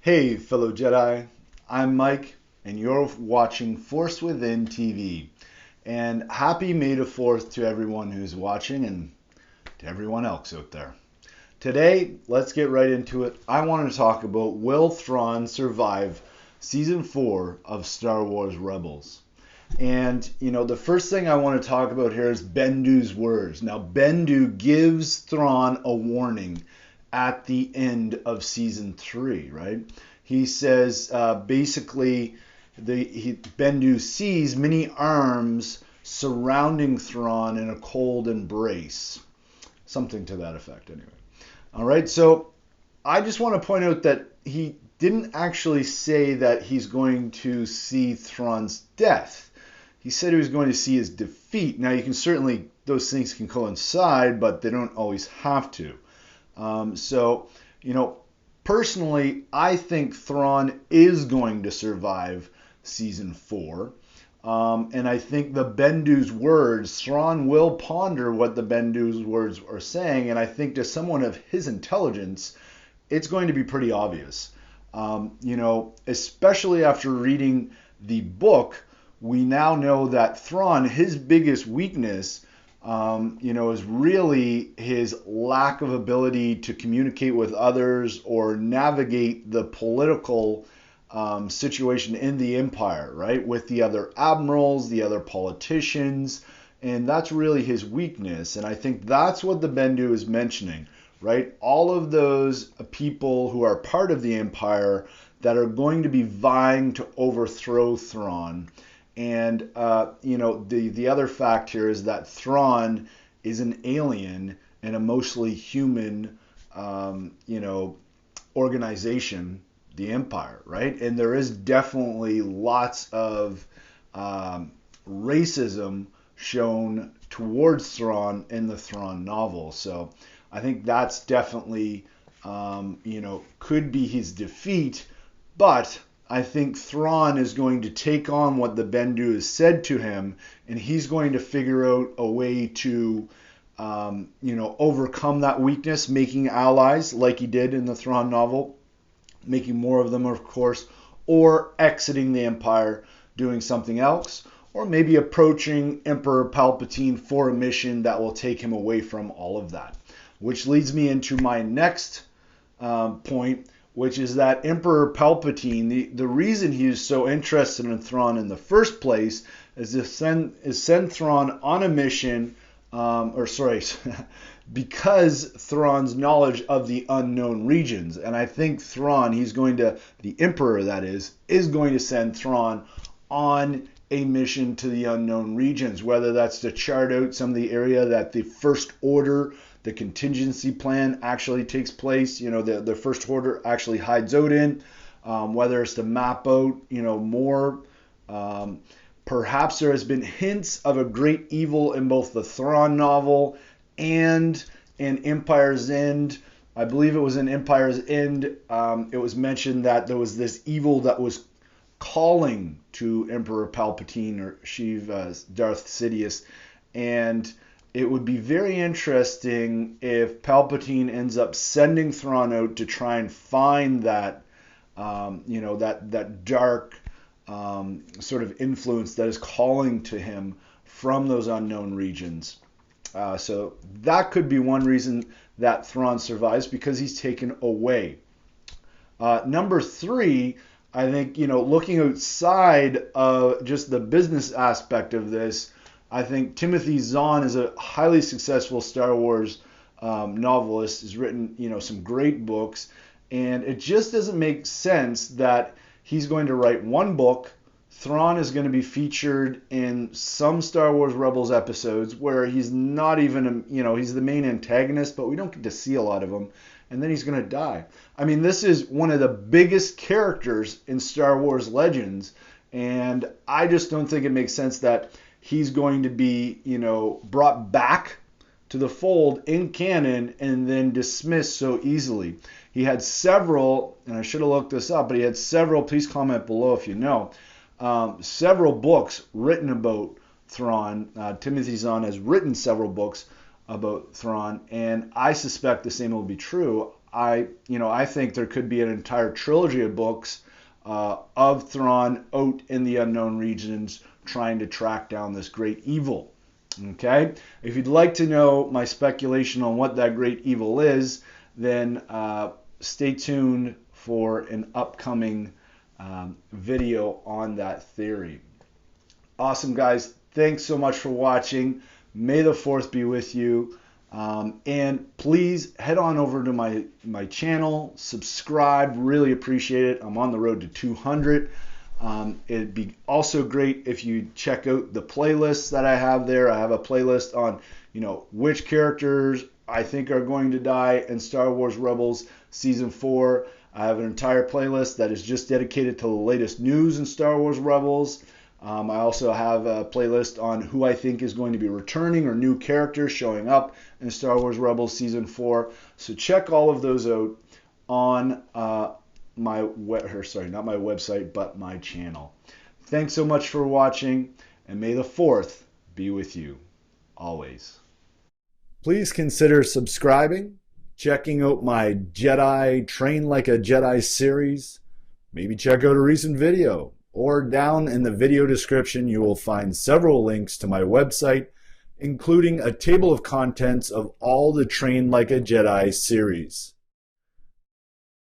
Hey, fellow Jedi. I'm Mike, and you're watching Force Within TV. And happy May the 4th to everyone who's watching and to everyone else out there. Today, let's get right into it. I want to talk about will Thrawn survive Season 4 of Star Wars Rebels? And, the first thing I want to talk about here is Bendu's words. Now, Bendu gives Thrawn a warning at the end of Season 3, right? He says basically, Bendu sees many arms surrounding Thrawn in a cold embrace. Something to that effect, anyway. All right, so I just want to point out that he didn't actually say that he's going to see Thrawn's death. He said he was going to see his defeat. Now, you can certainly, those things can coincide, but they don't always have to. Personally, I think Thrawn is going to survive Season 4. And I think the Bendu's words, Thrawn will ponder what the Bendu's words are saying. And I think to someone of his intelligence, it's going to be pretty obvious. Especially after reading the book, we now know that Thrawn, his biggest weakness, is really his lack of ability to communicate with others or navigate the political situation in the Empire, right? With the other admirals, the other politicians, and that's really his weakness. And I think that's what the Bendu is mentioning, right? All of those people who are part of the Empire that are going to be vying to overthrow Thrawn. And, the other fact here is that Thrawn is an alien and a mostly human, organization, the Empire, right? And there is definitely lots of racism shown towards Thrawn in the Thrawn novel. So I think that's definitely, could be his defeat, but I think Thrawn is going to take on what the Bendu has said to him, and he's going to figure out a way to, overcome that weakness, making allies like he did in the Thrawn novel, making more of them, of course, or exiting the Empire, doing something else, or maybe approaching Emperor Palpatine for a mission that will take him away from all of that. Which leads me into my next point, which is that Emperor Palpatine, the reason he is so interested in Thrawn in the first place is to send Thrawn on a mission, because Thrawn's knowledge of the unknown regions. And I think Thrawn, the Emperor that is going to send Thrawn on a mission to the unknown regions, whether that's to chart out some of the area that the First Order, the contingency plan actually takes place, the First Order actually hides out in, whether it's to map out, more. Perhaps there has been hints of a great evil in both the Thrawn novel and in Empire's End. I believe it was in Empire's End. It was mentioned that there was this evil that was calling to Emperor Palpatine or Darth Sidious, and it would be very interesting if Palpatine ends up sending Thrawn out to try and find that, that dark sort of influence that is calling to him from those unknown regions. So that could be one reason that Thrawn survives, because he's taken away. Number 3, I think, looking outside of just the business aspect of this, I think Timothy Zahn is a highly successful Star Wars novelist. He's written, some great books, and it just doesn't make sense that he's going to write one book. Thrawn is going to be featured in some Star Wars Rebels episodes where he's not even, he's the main antagonist, but we don't get to see a lot of him, and then he's going to die. I mean, this is one of the biggest characters in Star Wars Legends, and I just don't think it makes sense that he's going to be, brought back to the fold in canon and then dismissed so easily. He had several, and I should have looked this up, but he had several, please comment below if you know, several books written about Thrawn. Timothy Zahn has written several books about Thrawn, and I suspect the same will be true. I think there could be an entire trilogy of books of Thrawn out in the unknown regions trying to track down this great evil. Okay? If you'd like to know my speculation on what that great evil is, then stay tuned for an upcoming video on that theory. Awesome, guys. Thanks so much for watching. May the 4th be with you. And please head on over to my channel, subscribe, really appreciate it. I'm on the road to 200. It'd be also great if you check out the playlists that I have there. I have a playlist on, which characters I think are going to die in Star Wars Rebels Season 4. I have an entire playlist that is just dedicated to the latest news in Star Wars Rebels. I also have a playlist on who I think is going to be returning or new characters showing up in Star Wars Rebels Season 4. So check all of those out on not my website, but my channel. Thanks so much for watching, and may the 4th be with you always. Please consider subscribing, checking out my Jedi Train Like a Jedi series. Maybe check out a recent video. Or down in the video description, you will find several links to my website, including a table of contents of all the Train Like a Jedi series.